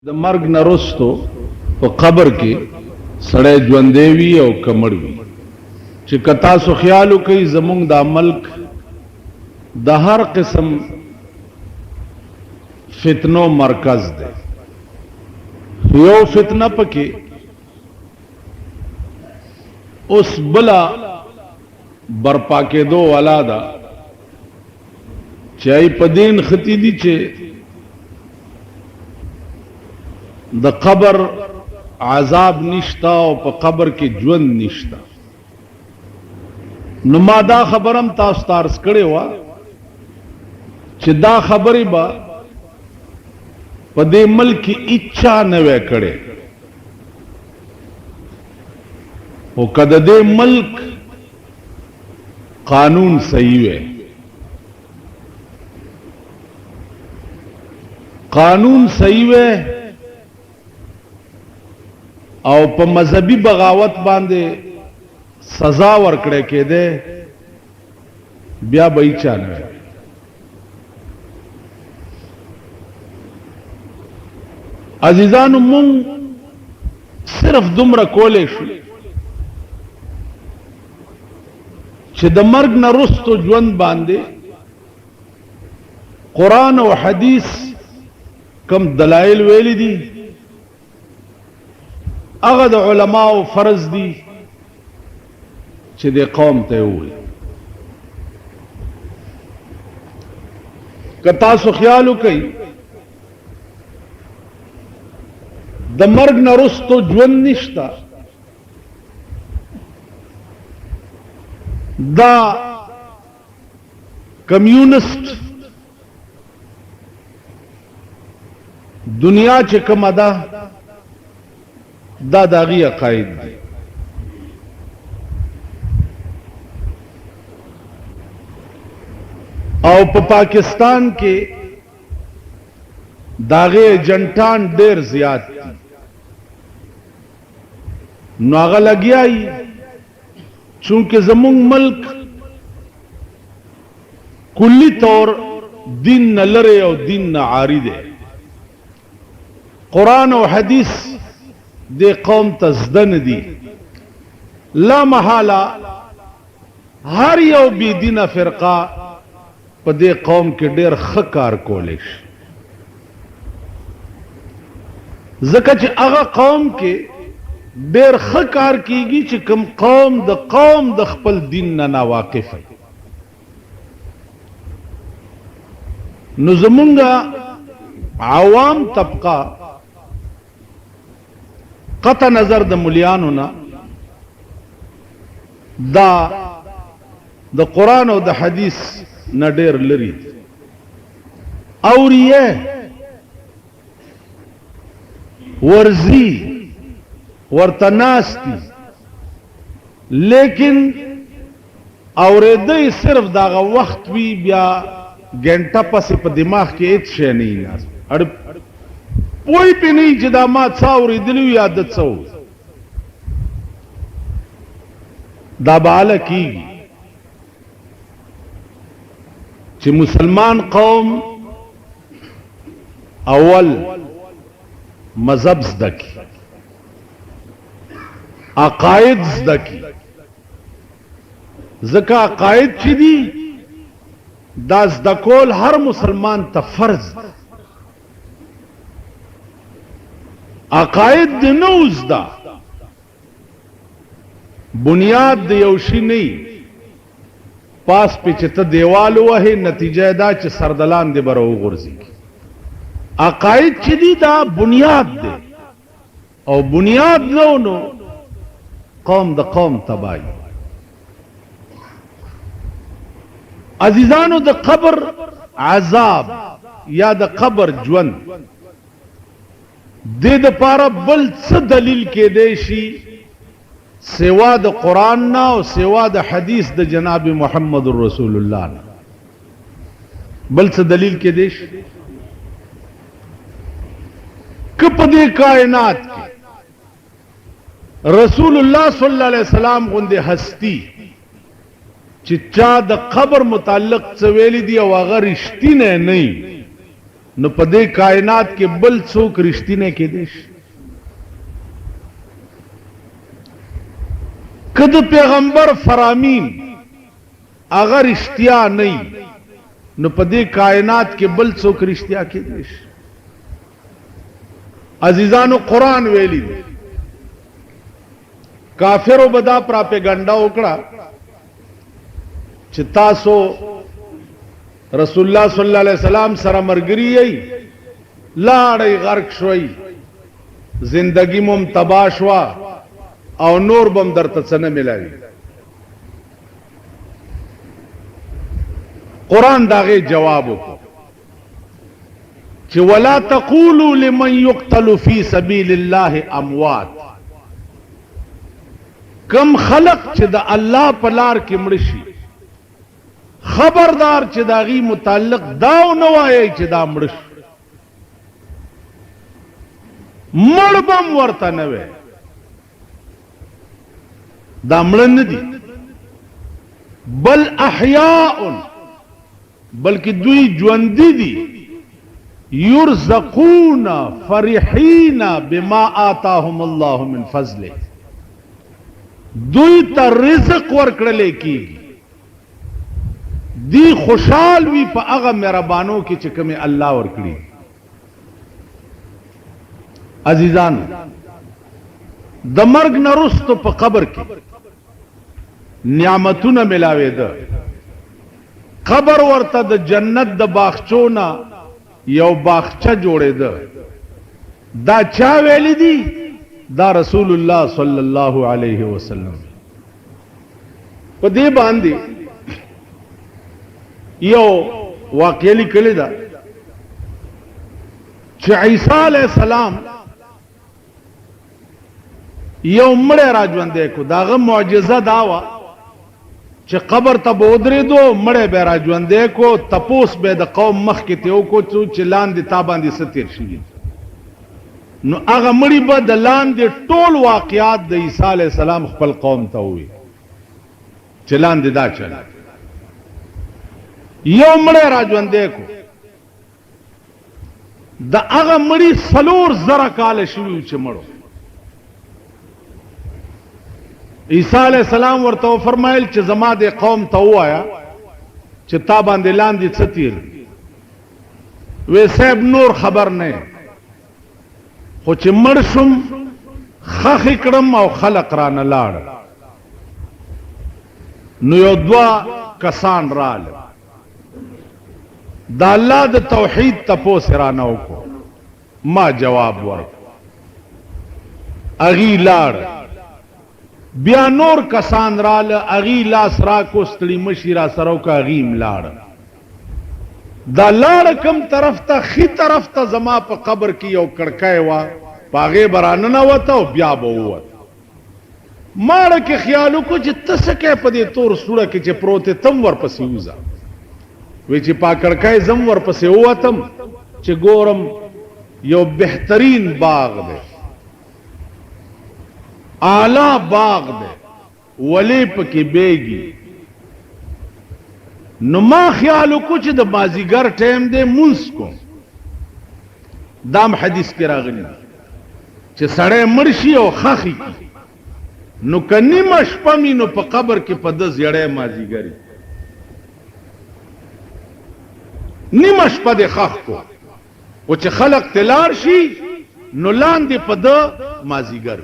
د مرګ نه وروسته په قبر کې سړی ژوندی وي او که مړ وي چې که تاسو خیال وکئ زمونږ دا ملک د هر قسم فتنو مرکز دی. یو فتنه پکې اوس بلا برپا کېدو والا ده چې ای په دین ختی دي چې د قبر عذاب نشتا او په قبر کې ژوند نشتا. نو ما دا خبرم تاسو ته عرض کړې وه چې دا خبرې به په دې ملک کې اچا نه وی کړې، او که د دې ملک قانون صحیح وی، قانون صحیح وی او په مذهبي بغاوت باندې سزا ورکړې کېده، بیا به یې چا نه وی. عزیزانو مونږ صرف دومره کولی شو چې د مرګ نه وروسته ژوند باندې قرآن او حدیث کم دلائل ویلی دي هغه د علماو فرض دي چې د قوم ته ووایي. که تاسو خیال وکئ د مرګ نه وروسته ژوند نشته، دا کمیونسٹ دنیا چې کومه ده دا د هغې عقاید دي. او په پاکستان کې د هغې ایجنټان ډېر زیات دي. نو هغه لګیا یي چونکه زمونږ ملک کلی طور دین نه لرې او دین نه عاري دی. قرآن او حدیث دې قوم ته زده نه دي. لا محاله هر یو بی دینه فرقه په دې قوم کې ډېر ښه کار کولی شي، ځکه چې هغه قوم کې ډېر ښه کار کیږي چې کوم قوم د خپل دین نه ناواقف وي. نو زمونږ عوام طبقه قطع نظر د ملیانو نه دا د قرآن او د حدیث نه ډېر لري اوریه ورزی ورته ناستی، لیکن اوریدی صرف داغه وخت وی بیا ګنټه پسې په دماغ کې هیڅ شی نه وي، پوی پې نه وي چې دا ما څه اورېدلي وي یا د څه و. دا به هله کېږي چې مسلمان قوم اول مذهب زده کړي، عقاید زده کړي، ځکه عقاید چې دي دا زده کول هر مسلمان ته فرض دی. عقاید د نه زده بنیاد د یو شي نه وي، پاس پې چې ته دیوال ووهې نتیجه دا چې سردلان دې به راوغورځېږي. عقاید چې دي دا بنیاد دی، او بنیاد نه نو قوم د قوم تباہی. عزیزانو د قبر عذاب یا د قبر ژوند دې دپاره بل څه دلیل کېدی شي سوا د قرآن نه او سوا د حدیث د جناب محمد رسول الله نه؟ بل څه دلیل کېدی شي که په دې کائنات کې رسول الله صلی الله علیه وسلم غوندې هستی چې چا د قبر متعلق څه ویلي دي او هغه رښتینی نه وي، نو په دې کائنات کې بل څوک رښتینه کېدی شي؟ که د پیغمبر فرامین اگر رښتیا نه نو په دې کائنات کې بل څوک رښتیا کېدی شي؟ عزیزانو قرآن ویلی دی کافرو بدا پراپیګنډا وکړه چې تاسو رسول الله صلی الله علیه وسلم سره مرګري یې لاړې غرق شوي زندگی مم تباہ شوا او نور بم درته څه نه ملاوي. قرآن داغه جواب وکړ چې ولا تقولوا لمن يقتل في سبيل الله اموات. کم خلق چې د الله په لار کې مړ شي خبردار چې داغي متعلق داو نه وایي چې دا مړ شي، مړ بم ورته نه وي، دا مړ نه دي، بل احیاء بلکې دوی ژوندي دي، یرزقون فرحین بما آتاهم الله من فضله، دوی ته رزق ورکړل کیږي، دی خوشحال وي په هغه مهربانو کې چې کومه الله ورکړي. عزیزان د مرګ نه وروسته په قبر کې نعمتونه ملاوېده، قبر ورته د جنت د باغچونه یو باغچه جوړېده. دا چا ویلی دي؟ دا رسول الله صلی الله علیه وسلم. په دې باندې یو واقعه لیکلې ده چې عیسی علیه السلام یو مړی را ژوندی کو. داغه معجزه دا وه چې قبر ته به ودرېدو، مړی به را ژوندی کو، تپوس به د قوم مخکې ته وکړو چې لاندې تا باندې څه تېر شوي، نو هغه مړي به د لاندې ټول واقعات د عیسی علیه السلام خپل قوم ته ووایي چې لاندې دا چل. یو مړی را ژوندی کو، د هغه مړي 4,000 کاله شوي چې مړو. عیسی علیہ السلام ورته فرمایل چې زما د قوم ته وایا چې تا باندې لاندې څه تیر وې صاحب نور خبر نه، خو چې مړ شم خخ کړم او خلق را نه لاړ. نو یو دوا کسان رااله د الله د توحید تپوس را نه وکړو، ما جواب ورکړ، اغي لاړ. بیا نور کسان رااله اغي لاس را کو، ستړي مشي را سره وکړه، اغیم لاړ. دا لاړ کم طرف ته؟ خي طرف ته. زما په قبر کې یو کړکۍ وه، په هغې به راننوته او بیا به ووت. ماړه کې خیال وکړو چې ته څه کوې په دې تور سوړه کې چې پروت یې، تم ورپسې وځه. وی چې په کړکۍ زم ورپسې ووتم چې ګورم یو بهترین باغ دی، اعلی باغ دی، ولی پکې بیگی. نو ما خیال وکړو چې د مازیګر ټیم دی، مونځ کوم. دام حدیث کې راغلی چې سړی مړ شي او خاخي کی، نو که نیمه شپه مې نو په قبر کې په ده زیړی مازیګري، نیمه شپه دې خاخ کو، او چې خلق تلار شي نو لاندې په ده مازیګر.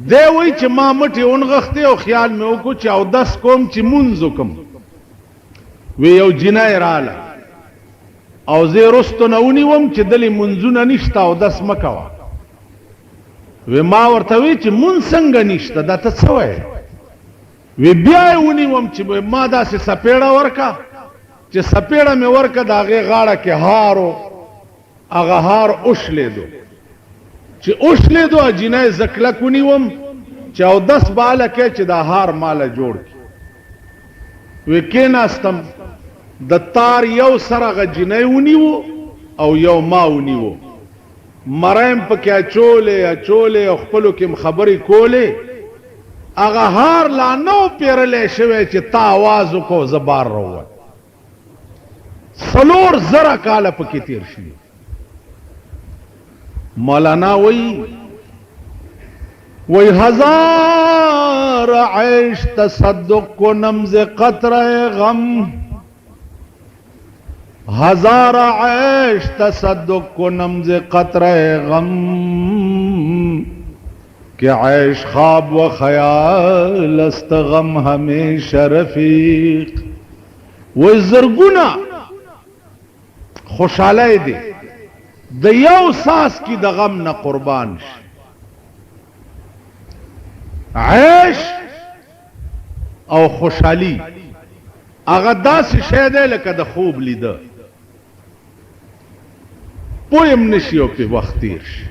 دی وی چې ما مټې ونغښتې او خیال مې وکړو چې اودس کوم چې مونځ وکم. وی یو جنۍ رااله او زه یې رستو نه ونیوم چې دلې مونځونه نشته، اودس مه کوه. وی ما ورته وی چې مونځ څنګه نشته، دا ته څه وایې؟ وی بیا یې ونیوم چې ما داسې سپېړه ورکه چې سپېړه مې ورکه، د هغې غاړه کې هار و، هغه هار اوشلېدو. چې اوشلېدو جنۍ زه کلک ونیوم چې اودس به هله کوې چې دا هار ماله جوړ کړي. وی کېناستم، د تار یو سر هغه جنۍ ونیو او یو ما ونیو، مرایم پکې اچولې او خپلو کې خبرې کولې. هغه هار لا نه و پیرلی شوی چې تا آواز وکړو زه بار راووت. سلور زرا کاله پکې تیر شي. مولانا وی ہزار عیش تصدق کو نمز قطرہ غم، ہزار عیش تصدق کو نمز قطرہ غم، کہ عیش خواب و خیال است غم ہمیشہ رفیق. وہ زرگنا خوشحالی دے د یو ساس کی د غم نہ قربان شي. عیش او خوشحالی هغه داسې شی دی لکه د خوب لیده، پویم نشي او پې وخت تیر شي.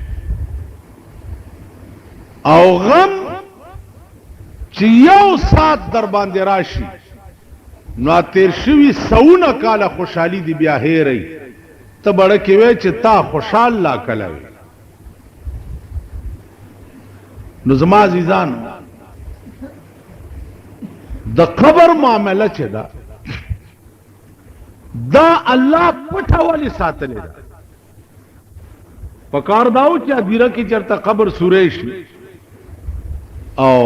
او غم چې یو ساعت در باندې راشي نو تیر شوي سونه کاله خوشحالي دی بیا هېرئ. ته بړه کې وی چې تا خوشحال لا کله وي. نو زما عزیزان د قبر معامله چې ده دا الله پټه ولې ساتلې ده؟ پکار داو چې ادیره کې چرته قبر سوری شي او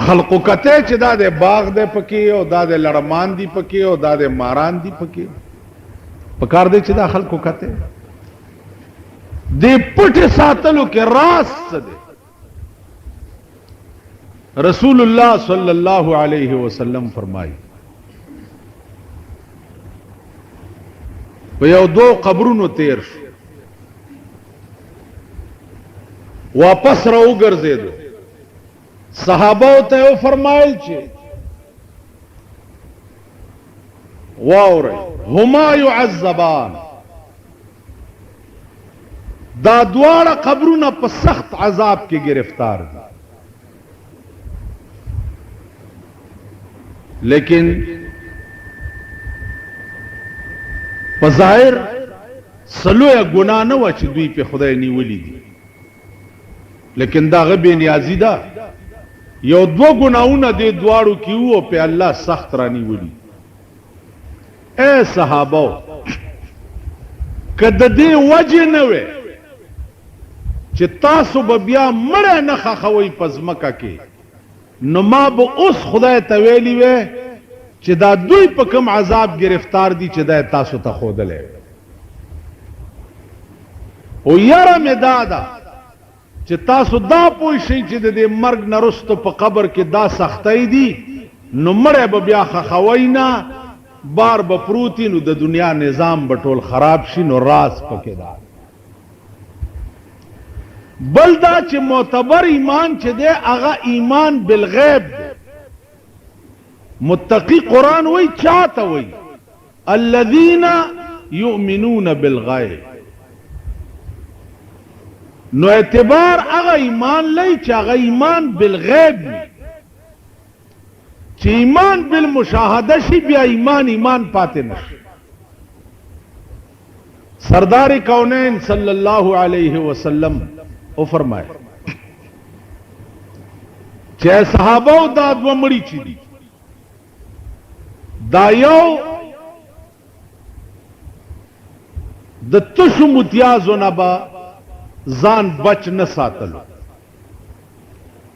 خلقو کته چې دا د باغ دی پکې او دا د لړمان دی پکې او دا د ماران دی پکې، پکار دی چې دا خلقو کته دی پټه ساتلو کې راز څه دی؟ رسول اللہ صلی اللہ علیہ وسلم فرمائی په یو دو قبرونو تیر شو، واپس را وګرځېدو. صحابه ته یې فرمایل چې واورئ هما يعذبان، دا دواړه قبرونه په سخت عذاب کې گرفتار دي. لیکن بظاہر سلویا گناہ نہ و چې دوی په خدای نیولی دي، لیکن دا غبی نیازی دا یو دو گناہونه دې دواړو کې وو په الله سخت را نیولی. اے صحابه کده دې وجه نه وې چې تاسو به بیا مړه نه خخوي پزمکه کې، نو ما به اوس خدای ته ویلی وې چې دا دوی په کوم عذاب گرفتار دي چې دا تاسو ته ښودلی او یاره مې دا ده چې تاسو دا پوه شئ چې د دې مرګ نه وروسته په قبر کې دا سختۍ دي، نو مړی به بیا خخوی نه، بار به پروتي، نو د دنیا نظام به ټول خراب شي. نو راز پکې دا بل دا چې معتبر ایمان چې دی هغه ایمان بالغیب دی. متقی قرآن وی چاہتا وی الذین یؤمنون بالغیب، نو اعتبار اغا ایمان لئی چې اغا ایمان بالغیب وی. چې ایمان بالمشاهده شي بیا ایمان پاتے نشي. سردار کونین صلی اللہ علیہ وسلم او فرمائے چې صحابه دا دو مړي چي دي، دا یو د تشو متیازو نه با ځان بچ نه ساتلو.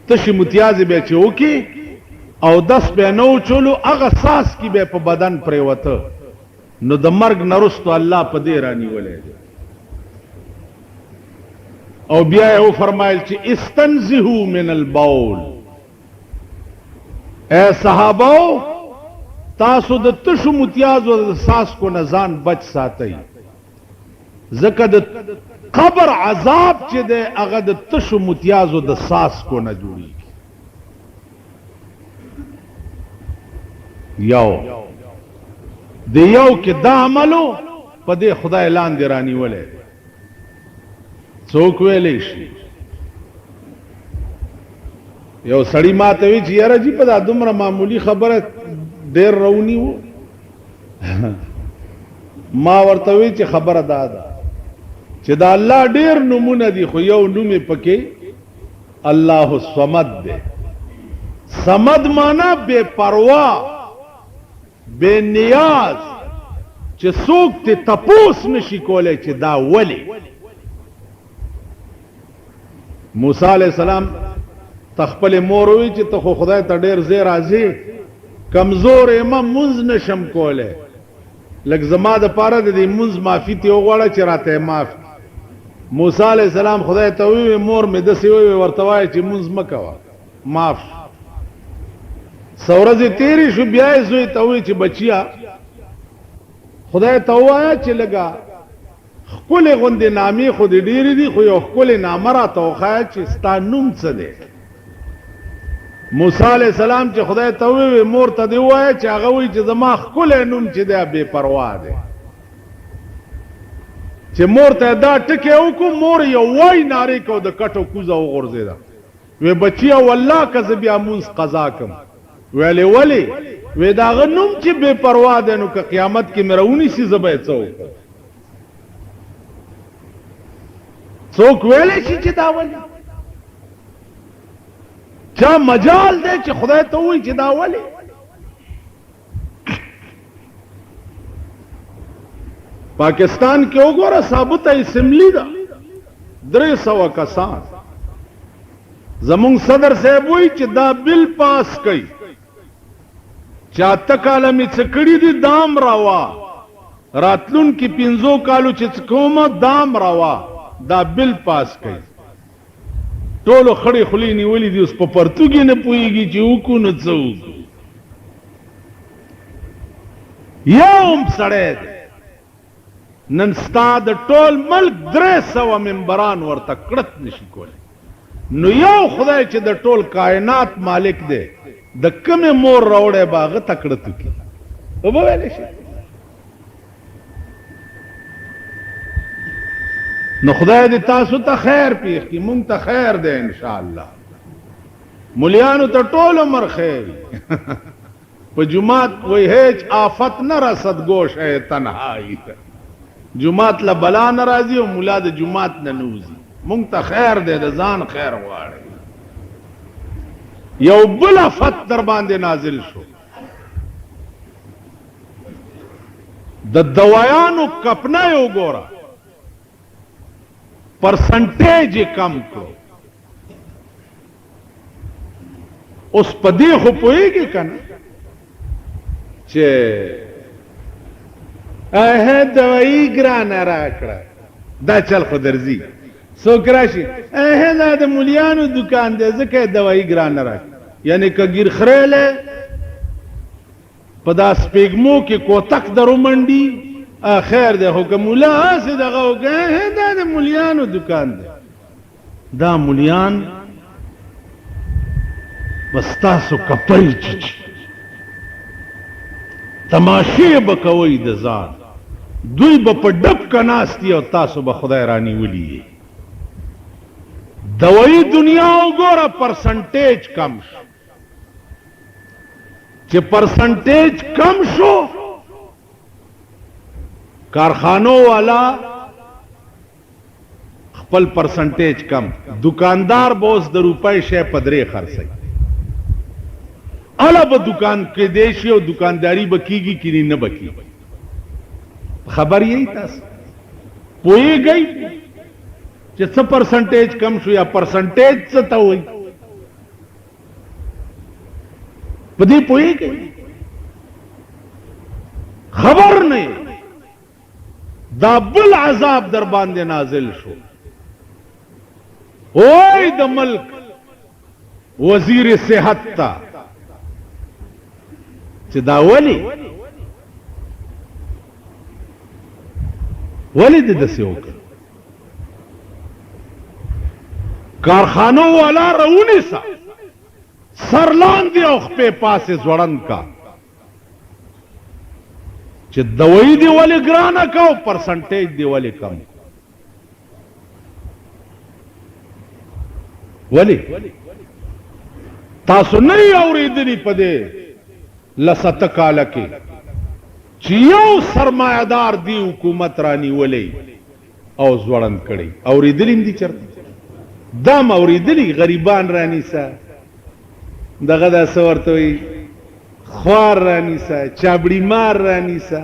تشو متیازې به چې وکي او دس به نو چولو هغه ساس کی به په بدن پریوته، نو د مرګ نه وروسته الله په دې رانیولی دی. او بیا یې فرمایل چې استنزهوا من البول، اے صحابه تاسو د تشو متیازو د ساس کو نه ځان بچ ساتئ، ځکه د قبر عذاب چې دی هغه د تشو متیازو د ساس کو نه جوړیږي. یو د یو کې دا عملو په دې خدای لاندې رانیولی. څوک ویلی شي یو سړی ما ته وی چې یاره جی په دا دومره معمولی خبره ډېر رونی و. ما ورته وی چې خبره دا ده چې دا الله ډېر نومونه دي، خو یو نوم یې پکې الله الصمد دی. صمد معنا بے پروا، بے نیاز چې څوک ته تپوس نشي کولای چې دا ولی. موسی علیہ السلام تخپل مور وی چې ته خو خدای ته ډیر زیر راځي، کمزور یم منځ نشم کوله، لکه زما د پاره د دې منځ معافي ته وغواړه چې راته معاف. موسی علیہ السلام خدای ته وی مور مې دسې وی ورته وای چې منځ مکوه معاف. سورځ تیری شو بیا زوی ته وی چې بچیا خدای ته وایا چې لګا خپل غوندې نامې خو دې ډېرې دي، خو یو خپل نامه راته وښایه چې ستا نوم څه دی. موسی علیہ السلام چې خدای ته وی مور ته دې ووایه چې هغه وایي چې زما ښکلی نوم چې دی بې پروا دی. چې مور ته دا ټکی وکړو، مور یو وای نارې کو د کټو کوزه وغورځېده، وی بچیا والله که زه بیا مونځ قضا کم. ویلې ولې؟ وی د هغه نوم چې بې پروا دی، نو که قیامت کې مې راونیسي زه به یې څه وکړم. څوک ویلی شي چې دا ولې؟ چا مجال دی چې خدای ته وایي چې دا ولې؟ پاکستان کې وګوره ثابته اسمبلی ده 300 کسان. زمونږ صدر صاحب وایي چې دا بل پاس کوي چې 8 کاله مې څه کړي دي دام روا، راتلونکي 5 کالو چې څه کومه دام روا، دا بل پاس کوي. ټولو خړې خولې نیولې دي، اوس په پرتوګي نه پوهېږي چې وکړو نو څه وکړو. یو هم سړی دی نن ستا د ټول ملک 300 ممبران ورته کړت نشي کولی. نو یو خدای چې د ټول کائنات مالک دی، د کومې مور راوړی به هغه ته کړت وکړي؟ وبه ویلی شي؟ نو خدای دې تاسو ته خیر پیښ کړي، مونږ ته خیر دی انشاءالله. ملیانو ته ټول عمر خیر. په جماعت وی هیچ آفت نه رسد گوشه تنهایی، جماعت له بلا نه راځي او ملا د جماعت نه نوځي. مونږ ته خیر دی، د ځان خیر غواړي. یو بل آفت در باندې نازل شو، د دوایانو کپنه یو ګوره پرسنټیج یې کم کړو. اوس په دې خو پوهېږي که نه چې دوایي ګرانه راکړه، دا چل خو درځي. څوک راشي دا د مولیانو دکان دی ځکه یې دوایي ګرانه راکړه، یعنې که ګیر خریلی په دا سپېږمو کې کوتک در ومنډي خیر دی، خو که مولا هسې دغه وکړه دا د مولیانو دکان دی. دا مولیان بس تاسو کپۍ چیچي، تماشې به کوئ د ځان، دوی به په ډب که ناستي او تاسو به خدای رانیولي. دوایي دنیا وګوره پرسنټیج کم شو، چې پرسنټیج کم شو کارخانو والا خپل پرسنټیج کم، دکاندار به اوس د روپۍ شی په 3 خرڅوي. اله به دکان کې دی شي او دکانداري به کېږي که نه به کېږي. خبر یې تاسو پوهېږئ چې څه پرسنټیج کم شو یا پرسنټیج څه ته وایي؟ په دې پوهېږئ؟ خبر نه یې. دا بل عذاب در باندې نازل شو. اوئ د ملک وزیر صحت تا چې دا ولی دې داسې وکړ؟ کارخانو والا راونیسه، سر لاندې او خپې پاسې ځوړند کا چې دوایي دی ولې ګرانه کا او پرسنټیج دی ولې کم؟ ولې تاسو نه یې اورېدلي په دې 10 کاله کې چې یو سرمایه‌دار دی حکومت رانیولی او ځوړند کړی؟ اورېدلي هم دي چېرته؟ دا م اورېدلي غریبان رانیسه، دغه داسې ورته وایي خوار رانیسا چابڑی مار رانیسا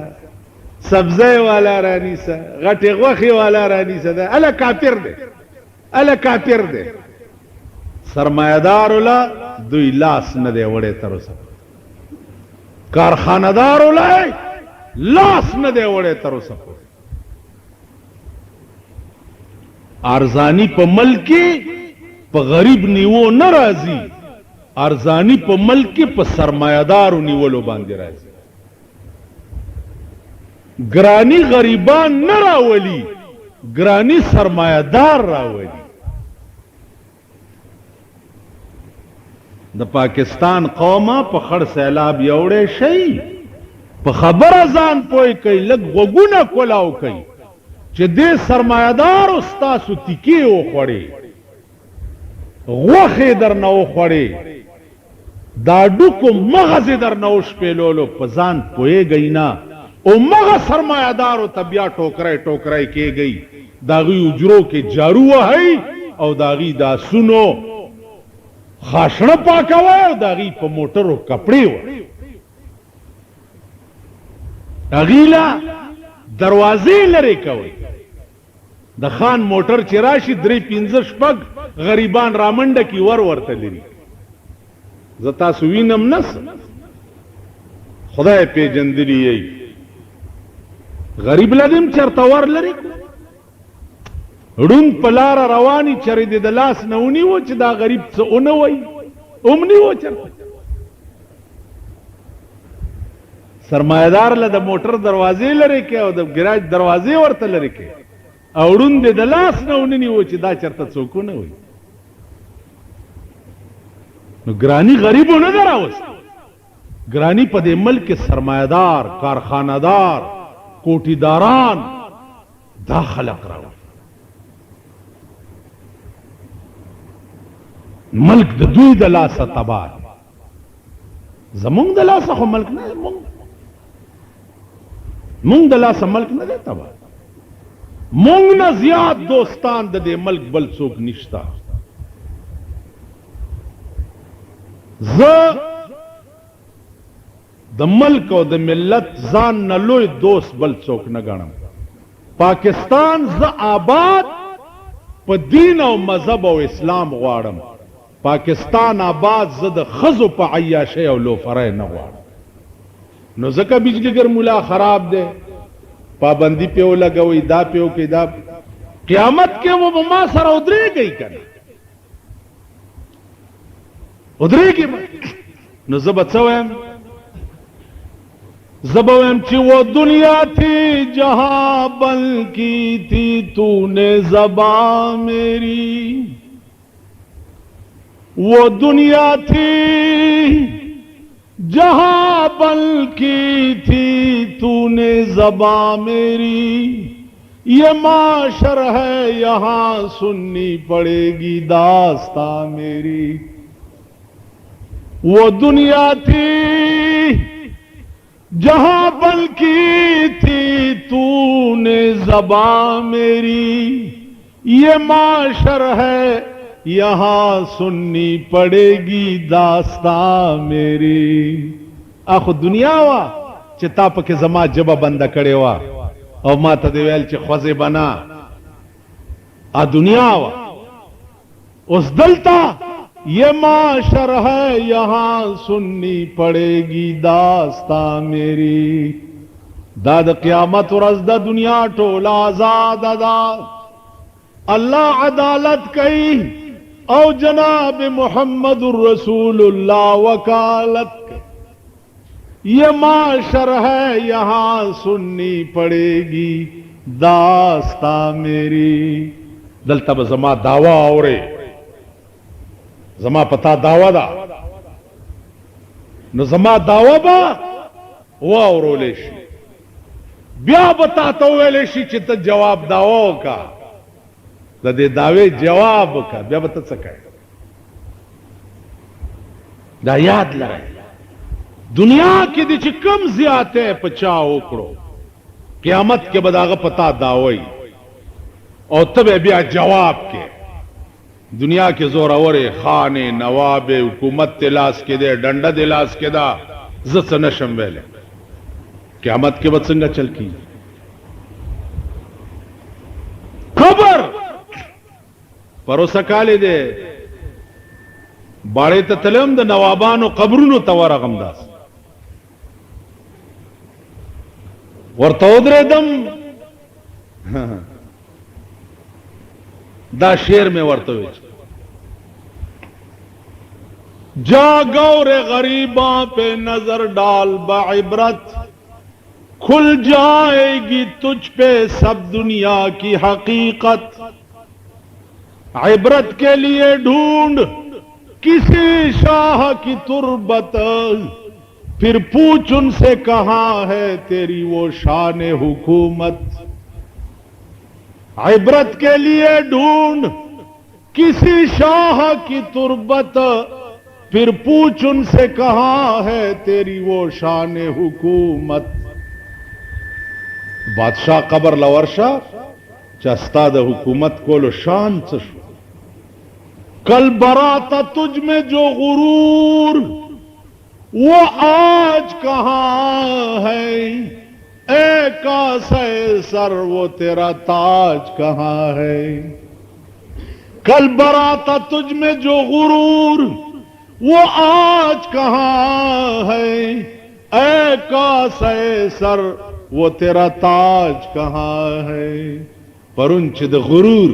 سبزی والا رانیسا غټي غوخي والا رانیسا دا الا کافر دے سرمایدار ولا دوی لاس نه دی وړې تر اوسه کارخانه‌دار ولا لاس نه دی وړې تر اوسه ارزانی په ملک په غریب نیو ناراضي ارزانی په ملک په سرمایدارو نیولو باندې راځي ګرانی غریبان نه راولي ګرانی سرمایدار راولي د پاکستان قومه په خړ سیلاب یوړې شي په خبره ځان پوي کوي لګ غوګونه کولاو کوي چې دې سرمایدار استاسو تکی او خوري غوخه در نو خوري دا ډوکو مغز در نو شپلولو په ځان پوي گینا او مغه سرمایدار ته بیا ټوکرای کېږي داغي اجرو کې جارو وهي او داغي دا سونو خاشنه پاکوي او داغي په موټرو کپڑے و اغیلا دروازې لري کوي د خان موټر چې راشي 3-5 شپږ غریبان رامنډه کی ورته لري زتا سوینم نس خدای پیجندلی ای غریب لدم چرته ور لري ړون پلار رواني چرې د لاس نهونی و چې دا غریب څه اونې وای اومنی و چرته سرمایدار له د موټر دروازې لري کې او د ګراج دروازې ورته لري کې او ړون د لاس نهونی و چې دا چرته څوک نه وای نو ګرانی غریبونه دراوست ګرانی په دې ملک سرمایدار کارخانه‌دار کوټیداران دا خلق راو ملک د دوی د لاسه تبار زمونږ د لاسه خو ملک نه مونږ د لاسه ملک نه دی تبار مونږ نه زیات دوستان د دې ملک بل څوک نشتا زه د ملک او د ملت ځان نه لوی دوست بل څوک نه ګڼم پاکستان زه آباد په دین او مذهب او اسلام غواړم پاکستان آباد زه د ښځو په عیاشۍ او لوفرۍ نه غواړم نو ځکه بجلیګر مولا خراب دی پابندی پې ولګوئ دا پې وکړئ دا قیامت کې و به ما سره ودرېږئ که نه ودرېږي نو زه به څه وایم زه به وایم چې وہ دنیا تھی جہاں بن کی تھی تو نے زباں میری وہ دنیا تھی جہاں بن کی تھی تو نے زباں میری یہ معاشر ہے یہاں سننی پڑے گی داستاں میری وہ دنیا تھی جہاں بن کی تھی تو نے زباں میری یہ معاشر ہے یہاں سننی پڑے گی داستان میری اخو دنیا وا چې تا پکې زما جبه بنده کړې وا او ما ته دی ویل چې خوځې بنا ا دنیا وا اوس دلتا یہ معاشر ہے یہاں سننی پڑے گی داستان میری دا د قیامت ورځ د دنیا ټول آزاد ادا اللہ عدالت کئی او جناب محمد الرسول اللہ وکالت یہ معاشر ہے یہاں سننی پڑے گی داستان میری دلتا به زما دعوی اورے زما پتا دعوی دا نو زما دعوی با واورولې شي بیا بتا ته ویلې شي چې ته جواب داو کا د دې داوی جواب کا بیا به ته څه کوې دا یاد لرئ دنیا کې دې چې کم زیاته په چا وکړو قیامت کې به د هغه پتا داوی او ته بیا جواب کې دنیا کې زورورې خانې نواب حکومت ته لاس کې دی ډنډه دې لاس کې ده ज नशम वेले क़यामत के बाद संगा चल की खबर परोसा काले दे बाड़े तलम द नवाबानो कब्रुनो तवारा गमदास वर्तोदरे दम दा शेर में वर्तवे जा गौरे गरीबा पे नजर डाल बाइबरत खुल जाएगी तुझ पे सब दुनिया की हकीकत इबरत के लिए ढूंढ किसी शाह की तुरबत फिर पूछ उनसे कहां है तेरी वो शान हुकूमत इबरत के लिए ढूंढ किसी शाह की तुरबत फिर पूछ उनसे कहां है तेरी वो शान हुकूमत बादशाह कबर लवर्शा चस्ताद हुकूमत को लो शान चशु कल बराता तुझ में जो गुरूर वो आज कहां है ए कासे सर वो तेरा ताज कहां है कल बराता तुझ में जो गुरूर वो आज कहां है ए कासे सर वो तेरा ताज कहां है परुंच द गुरूर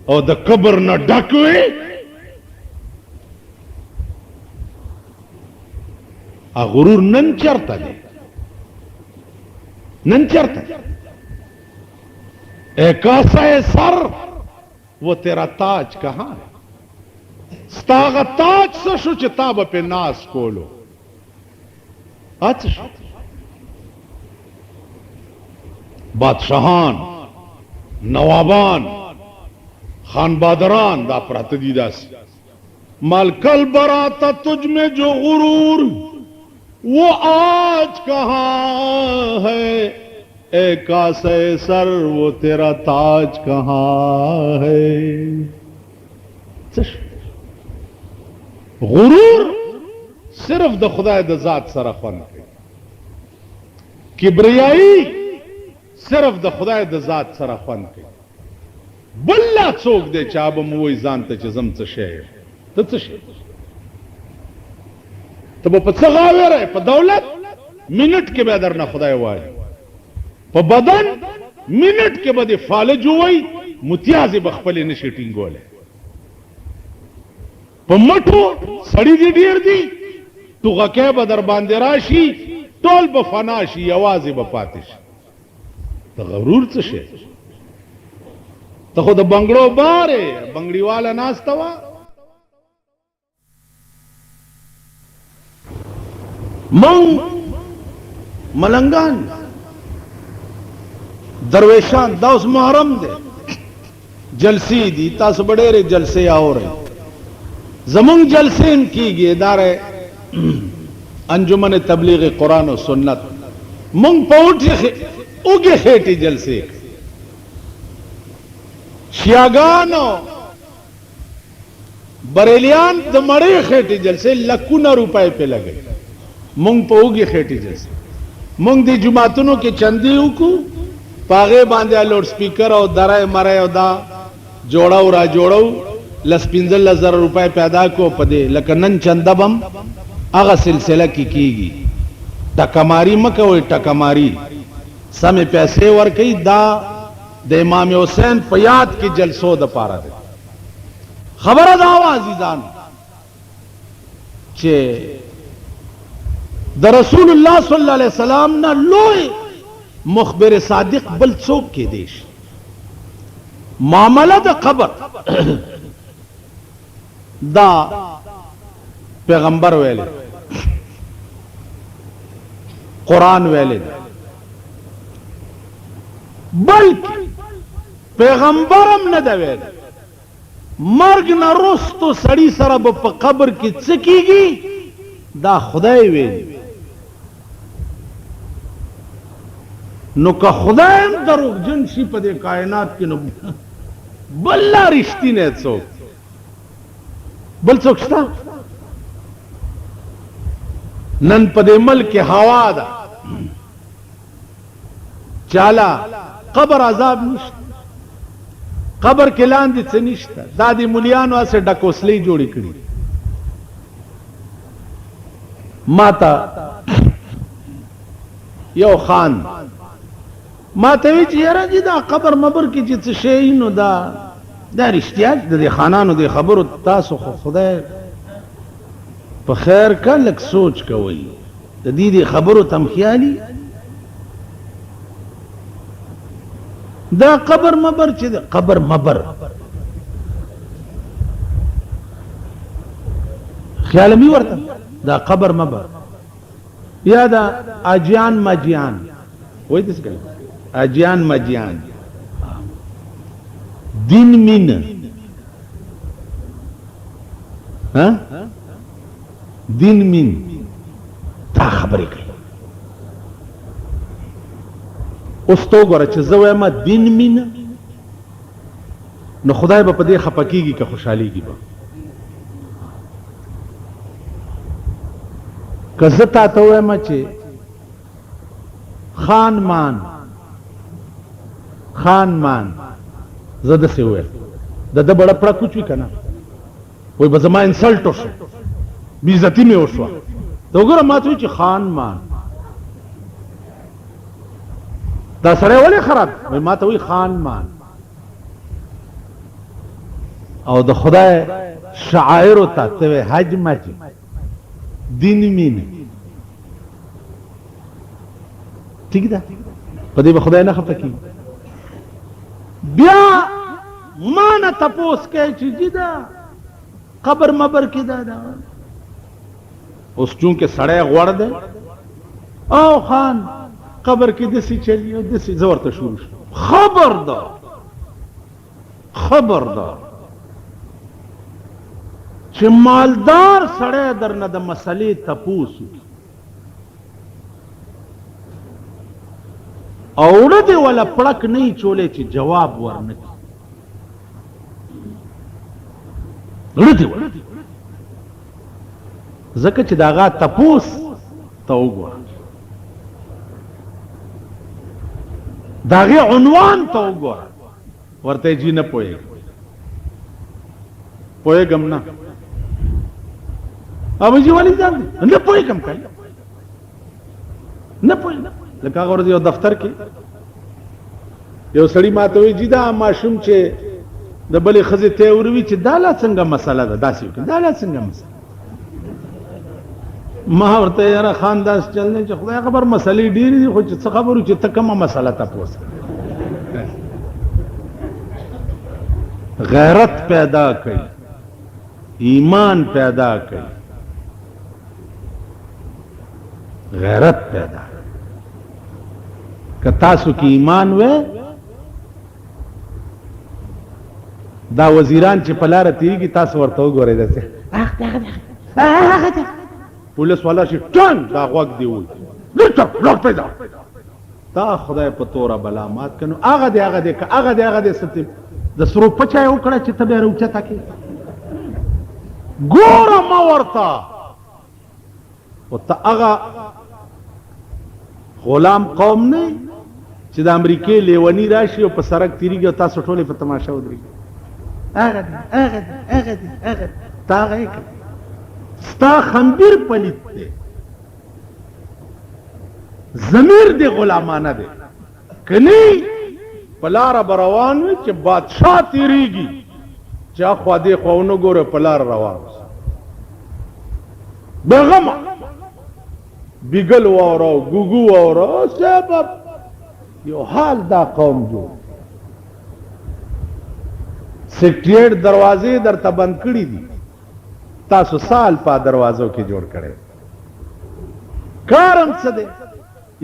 और द कबर न डकवे आ गुरूर नन चरता दे नन चरता ए कासा सर वो तेरा ताज कहां है स्तागा ताज सशु चिताब पे नास कोलो अच्छा बादशाहान नवाबान खान बादरान दा प्रातदीदास माल कल बराता तुझ में जो गुरूर वो आज कहां है ए कासे सर वो तेरा ताज कहां है गुरूर सिर्फ द खुदा द जात सरफन किब्रियाई सिर्फ द खुदा द जात सरफन के बल्ला चोक दे चाब वही जानते चम चशे तो चशे तो वो पगावे रहे प दौलत मिनट के बेदर ना खुदा हुआ प बदन मिनट के बदे फालज हुई मुतियाज बखपले ने शेटिंग गोले प मठो सड़ी दी डेर दी तू गके बदर बांधे राशि टोल बफनाशी आवाज बपातिश तो गरूर चशे तो खुद बंगड़ो बारे बंगड़ी वाला नास्तवा मंग मलंगान दरवेशान दाउस मुहर्रम दे जलसी दी तास बड़े रे जलसे आओ रहे जमुंग जलसे की गे दारे अंजुमन तबलीग कुरान और सुन्नत मुंग पौठ उगे खेटी जलसे शियागानो बरेलियान दमड़े खेटी जलसे लखुना रुपए पे लगे मुंग पोगी खेटी जलसे मुंग दी जुमातुनों के चंदी को पागे बांधे लाउड स्पीकर और दराए मराए और दा जोड़ाऊ रा जोड़ाऊ लसपिंजल हजार रुपए पैदा को पदे लकनन चंदबम आगा सिलसिला की टकमारी मको टकमारी समय पैसे वर कई दा दे इमाम हुसैन पयाद की जलसो द पारा दे खबर दावा अजीजान चे द रसूलुल्लाह सल्लल्लाहु अलैहि वसल्लम ना लोए मुखबिर सादिक बल चौक के देश मामला द खबर दा पैगंबर वेले कुरान वेले बल्कि पैगंबरम न दवे मर्ग न रोस तो सड़ी सरब कब्र की चिकीगी दा खुदाई वे नु का खुदाई दरुग जिनसी पदे कायनात की नु बल्ला रिश्ती ने चौक बल चौकता नन पदे मल के हवा दा चाला कबर अजाब निश्ता, कबर के लांदी से निश्ता, दादी मुलियान से डकोसली जोड़ी करी माता यो खान माता वी चेहरा जी दा कबर मबर की जित शेइनो दा रिश्तिया दे खानानो दे खबर तासो खुदा په خیر کا لک سوچ کوي د دې خبرو تم خیالي دا قبر مبر چې دا قبر مبر خیال می ورته دا قبر مبر یا دا اجیان مجیان وای دې څنګه اجیان مجیان دین مين ها دین مين تا خبرې کوي اوس تو ګوره چې زه وایم دین مين نو خدای به په دې خفه کېږي که خوشحالېږي به که زه تا ته وایم چې خان مان زه داسې وویل د ده بړه پړه کوچ وي که نه وایي به زما انسلټ وشو بیزتی میں وشوا تو وګوره ما ته وایي چې خان مان دا سړی ولې خراب وایي ما ته وایي خان مان او د خدای شعائرو ته ته وایي حج مج دین مین ٹھیک ده په دې به خدای نه خفه کېږي بیا ما نه تپوس کوي چې جی دا قبر مبر کې دا اوس چونکه سړی غوړ دی او خان قبر کې دسی چلی او دسی زور ته شروع شو خبردار چې مالدار سړی درنه د مسلې تپوس اوړه دی ولا پړک نه چولې چې جواب ورنکړي اوړه دی زکه چې داغه تپوس ته وګوره داغه عنوان ته وګوره ورته جی نه پوهېږم نه ابو جی والی ځان نه پوهېږم کله نه پوهېږم لکه هغه ورځ یو دفتر کې یو سړی ماته وایي جی دا ماشوم چې د بلې ښځې ته وروي چې دا لا څنګه مسله ده داسې وکړي دا لا څنګه مسله ما ورته یاره خان داس چل نه چې خدای خبر مسلې ډېرې دي خو چې څه خبرو چې ته کومه مسله تپوس غیرت پیدا کوي ایمان پیدا کوي غیرت پیدا که تاسو کې ایمان وې دا وزیران چې په لاره تېرېږي تاسو ورته وګورئ داسې پولیس والا شي ټنګ دا غوږ دی وي لوټ پیدا تا خدای په توره بلا مات کنو هغه دی ستې د سرو پچای وکړه چې ته بیا راوچته کې ګوره ما ورته او ته هغه غلام قوم نه چې د امریکې لیونی راشي او په سړک تېرېږي او تاسو ټولې په تماشا ودرېږي هغه دی تا هغه یې کړه ستا خنبیر پلیت دی ضمیر دی غلامانه دی کنی پلار بروان وي چې بادشاہ تیریږي چا خوا دې خوا ونه ګوره پلار روان بغمه بیگل واورو ګوګو واورو سبب یو حال دا قوم جو سیکریټ دروازې درته بند کړي دي تاسو سال په دروازو کې جوړ کړي کارم څه دی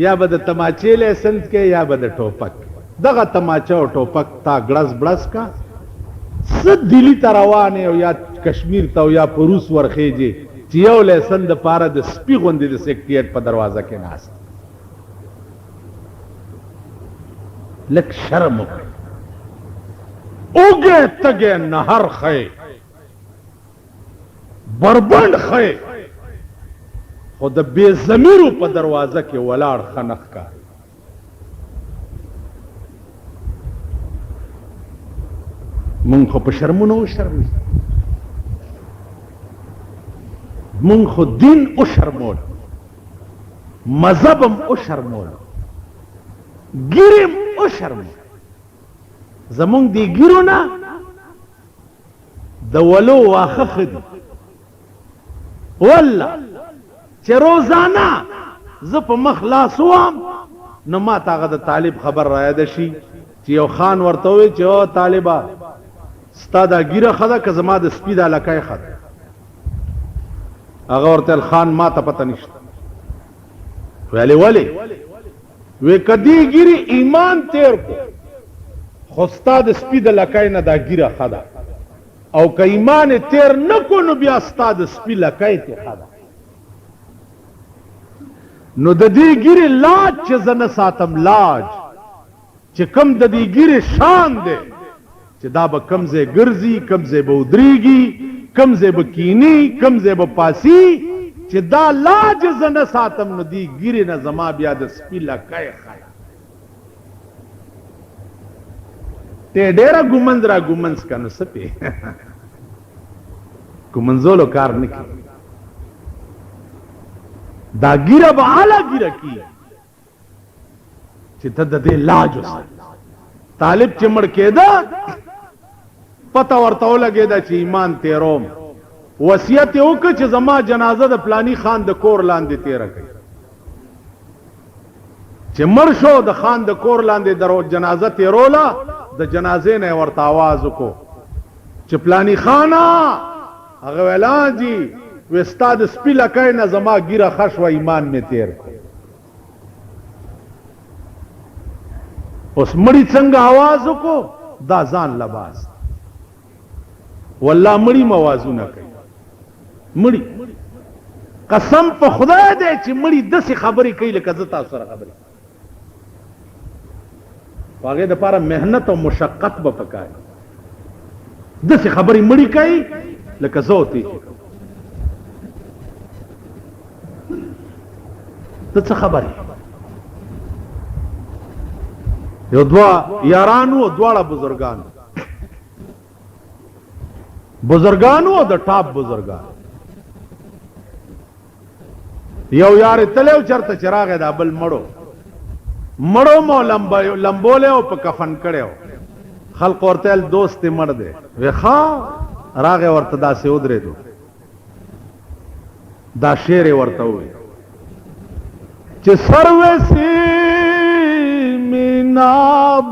یا به د تماچې لیسنس کې یا به د ټوپک دغه تماچه او ټوپک تا ګړس بړس کا څه دلی ته روانې او یا کشمیر ته او یا په روس ورخېږي چې یو لیسن د پاره د سپي غوندې د سیکریټ په دروازه کې ناست لک شرم وکړئ اوږې تږې نهر خی بربند خی خو د بے ضمیرو په دروازه کې ولاړ خنخ کا مونږ خو په شرمونو وشرمي مونږ خو دین وشرمول مذهبم وشرمول ګیرم وشرمول زمونږ دی ګیرو نه د ولو واخه خدي والله چې روزانه زه په مخ لاس وام نو ما تاغه د طالب خبر را یاد شي چې یو خان ورته وي چې او طالبا ستا دا ګیره خده که زما د سپي دا لکای خده هغه ورته خان ما ته پته نشته ولی وی کدی ګیری ایمان تیر کو خو ستا د سپي د لکای نه دا ګیره خده او که ایمان تیر نکو نو بیا ستا د سپي لکای ته خده نو د دې ګیره لاج چې زنه ساتم لاج چې کم د دې ګیره شان دی چې دا به کم ځای ګرځي کم ځای به ودرېږي کم ځای به کینی کم ځای به پاسي چې دا لاج زه نه ساتم نو دې ګیرې نه زما بیا د سپي لکۍ ښایي ته ډېره ګومنځ را ګومنځ که نو څه پې ګومنځولو کار نه کوي دا ګیره به اعلی ګیره کی چې ته د دې لاج وساتې طالب چې مړ کېده پته ورته ولګېده چې ایمان تیروم وصیت یې وکړه چې زما جنازه د فلاني خان د کور لاندې تیره کړي چې مړ شو د خان د کور لاندې جنازه تیروله د جنازې نه یې ورته آواز وکړو چې فلاني خانه هغه ویل جی وی ستا د سپي لکۍ نه زما ګیره ښه شوه ایمان مې تیر کړ اوس مړي څنګه आवाज وکړو دا ځان لباس والله مړي موازونه کوي مړي قسم په خدای دی چې مړي داسې خبرې کوي لکه زه تاسو سره خبرې په هغې دپاره محنت او مشقت به پکار داسې خبرې مړي کوي لکه زه او تاسو ته څه خبرې یو دوه یارانو دواړه بزرګانو د ټاپ بزرګان یو یار تلو چرته چراغ دا بل مړو مو لمبوله او په کفن کړو خلق ورته دوست مړ دی وخا راغه ورته داسې ودرې دو دا شعر ورته وي چې سروسی مینا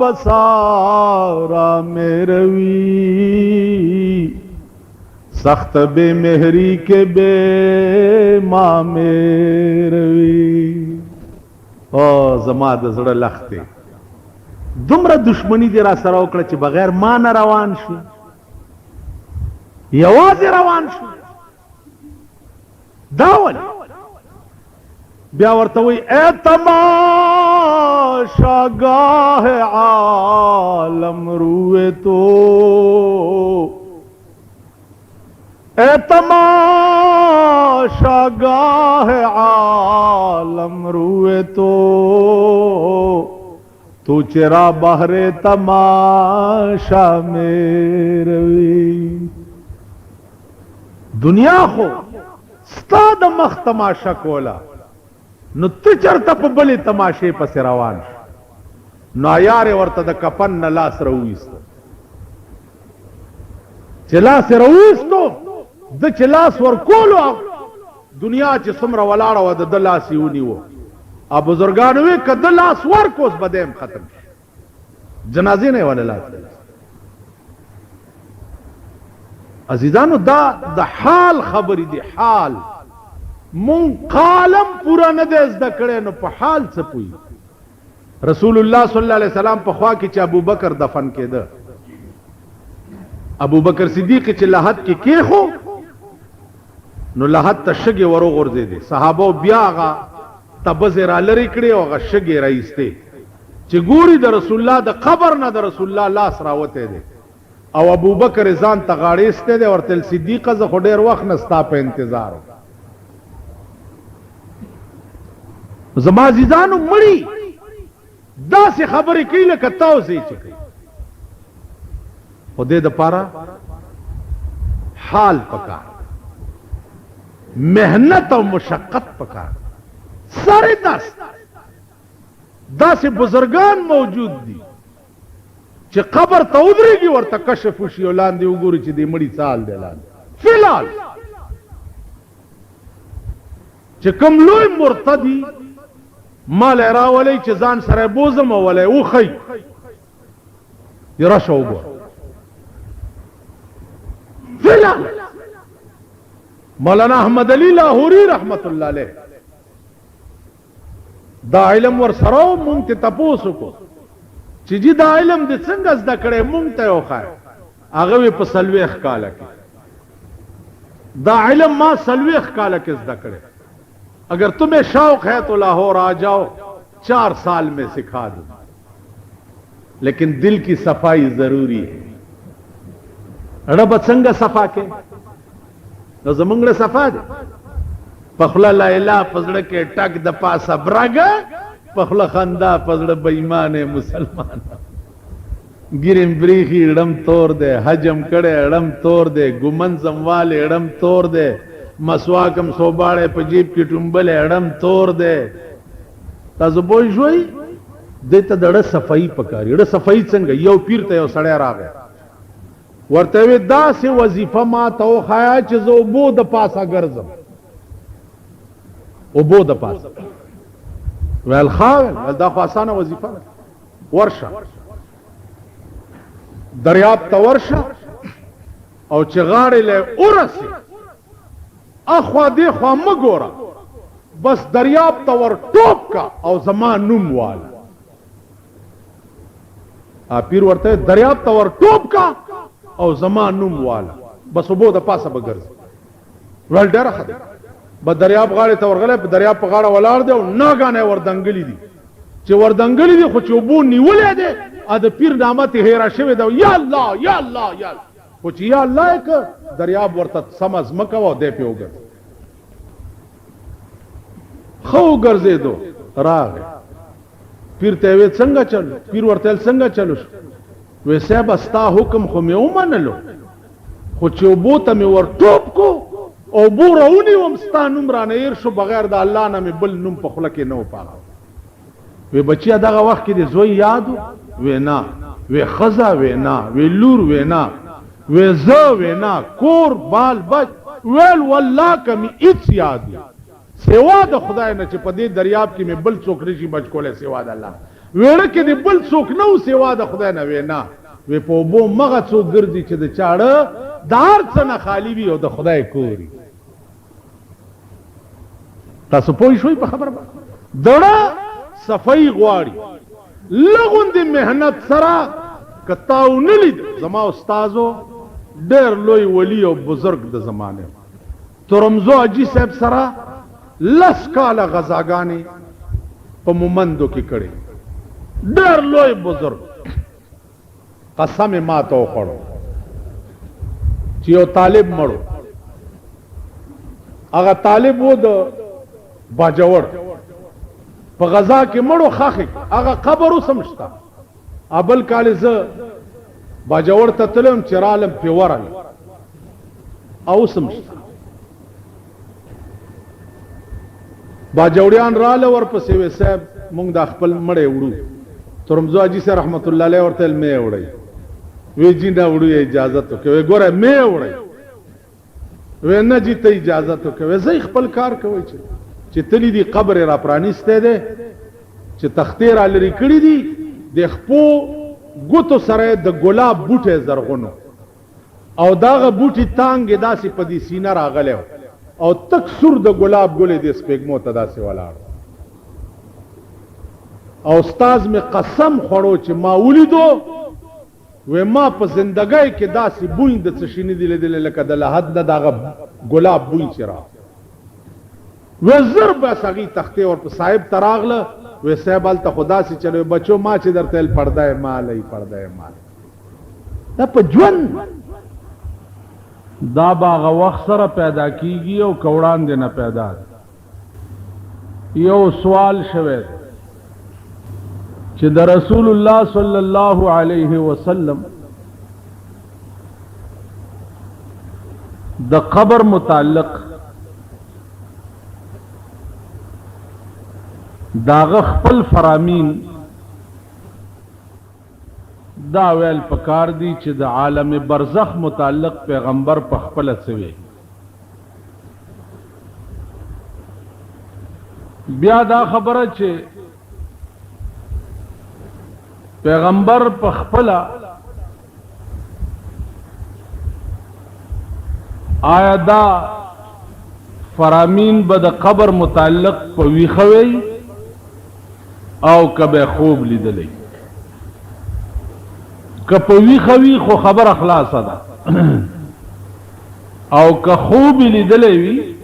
بسارا میروی سخت بے مہری کے بے ماں میروی او زما د زړه لخته دومره دشمنی دی را سره وکړه چې بغیر ما نه روان شو یوازې روان شو دا ولې بیا ورته وی اے تماشاگاہ عالم روئے تو اے تماشاگاہ عالم روئے تو چرا بہر تماشا میں روی دنیا خو ستا د مخ تماشا کولا نو ته چرته په بلې تماشې پسې روان نو یارې ورته د کفن نه لاس راوویسته چې لاس یې راوویستو ده چې لاس ورکولو دنیا چې څومره ولاړه وه د ده لاس یې ونیوه او بزرګانو وی که ده لاس ورکوس به دی هم ختم شي جنازې نه یې ولې لاس عزیزانو دا د حال خبرې دي حال مون قالم پورا نه دی زده کړی نو په حال څه پوي رسول الله صلی الله علیه وسلم په خوا کې چې ابوبکر دفن کېده ابوبکر صدیق چې لحد کې کېښو نو لحد ته شګې وروغورځېدې صحابو بیا هغه تبزې را لرې کړې او هغه شګې راایستې چې ګوري د رسول الله د قبر نه د رسول الله لاس راوتی دی او ابوبکر ځان ته غاړې ایستی دی ورته صدیقه زه خو ډېر وخت نه ستا په انتظار زما عزیزانو مړي داسې خبرې کوي لکه تاسو چې کوي خو دې دپاره حال پکار محنت او مشقت پکار سارے داسې بزرگان موجود دي چې قبر ته ودرېږي ورته کشف وشي او لاندې وګوري چې دې مړي څه حال دی لاندې فلحال چې کوم لوی مرتدي مال راولي چې ځان سره بوزم ولې وخی راشه وګوره فلحال مولانا احمد علی لاہوری رحمت الله علیه دا علم ور سره مونږ ته تاسو کو چې جی دا علم د څنګه زده کړې مونږ ته وخای هغه په سلويخ کاله کې دا علم ما سلويخ کاله کې زده کړې اگر تمہیں شوق ہے تو لاہور آ جاؤ 4 سال میں سکھا دوں لیکن دل کی صفائی ضروری ہے رب څنګه صفا کې نو زمونږ له صفا دي پخلا لا اله پزړه کې ټک د پاسه برګه پخلا خندا پزړه بېمانه مسلمان ګریم بریخي ړم تور دے حجم کړه ړم تور دے ګمن زمواله ړم تور دے مسواکم صوباړه په جیب کې ټومبل ړم تور دے تاسو بوي شوي دته دړه صفائی پکاري ډېر صفائی څنګه یو پیر ته یو سړی راغی ورته وی داسې وظیفه ما ته وخایا چې زه اوبو د پاسه ګرځم اوبو د پاسه ویل خاول دا خو اسانه وظیفه ده ورشه دریاب ته ورشه او چې غاړې له ورسي اخوا دې خوا مه ګوره بس دریاب ته ور ټوپ کا او زما نوم واله پیر ورته دریاب ته ور ټوپ کا او زما نوم والا بس وبو د پاسه بګرځي ول ډېر خد به دریاب غاړه ته ورغله په دریاب په غاړه ولاړ دی او ناګانه وردنګلی دي چې وردنګلی دي خو چې وبو نیولې دي ا د پیر نامه ته هېرا شوی دا یا الله یا الله یا خو چې یا الله یک دریاب ورته سمز مکه و دې پیوګر خو ګرځې دو راغ پیر ته وې څنګه چل پیر ورته څنګه چلو ویسے بستا حکم خو میں اومنلو خو چې اوبو ته مې ور ټوپ کو او بو راونی وم ستا نوم رانه ایر شو بغیر د الله نه مې بل نوم په خوله کې نه وپاغه وی بچیا دغه وخت کې د زوی یادو وی نه وی خزا وی نه وی لور وی نه وی زه وی نه کور بال بچ ویل والله کمی هیڅ یاد سوا د خدای نه چې په دې دریاب کې مې بل څوک نشي بچ کولی سوا د الله ویړه کې د بل څوک نو سوا د خدای نه وینا وی په بو مغه څوک ګرځي چې د چاړه دار څنګه خالی وي او د خدای کوري تاسو پوه شئ په خبره دړه صفائی غواړي لغون د مهنت سره کتاو نه لید زما استادو ډېر لوی ولی او بزرگ د زمانه ترمزو اجي صاحب سره لس کاله غزاګانی په مومندو کې کړي ډېر لوی بزرگ قسم ما ته وخوړو چې یو طالب مړو هغه طالب و د باجوړ په غزا کې مړو خاخي هغه قبر وسمشتا ابل کال ز باجوړ ته تلم چرالم پیورل او سمشتا باجوړیان رااله ورپسې وې صاحب مونږ د خپل مړې وړو ترمزو اجي سره رحمت الله علیه ورته مې وړي وی جی نه وړو اجازه تو کوي ګوره مې وړي وی نه جی ته اجازه تو کوي زه خپل کار کوي چې تلی دی قبر را پرانیسته ده چې تختې را لري کړی دي د خپو ګوتو سره د ګلاب بوټه زرغونو او داغه بوټي تانګ داسې په دې سینه راغله او تک سر د ګلاب ګلې د سپېګمو ته داسې ولاړ او استاد می قسم خورو چې ما ولیدو و ما په زندګۍ کې داسې بوین د څه شینې دی لیدل لکه د لحد نه دغه ګلاب بوین چې را و زر بس هغې تختې ور په صاحب ته راغله و صاحب هلته خو داسې چلوي بچو ما چې درته ویل پرده یې مالی پرده یې مالی دا په ژوند دا به هغه وخت سره پیدا کیږي او که وړاندې نه پیدا یو سوال شوه چې د رسول الله صلی الله علیه وسلم د قبر متعلق داغه خپل فرامین دا ویل پکار دی چې د عالم برزخ متعلق پیغمبر په خپل سوي بیا دا خبره چې پیغمبر په خپل آیا دا فرامین به د قبر متعلق په ویخوي او کبه خوب لیدلی که په ویخوي خو خبر اخلاصه ده او که خوب لیدلی وي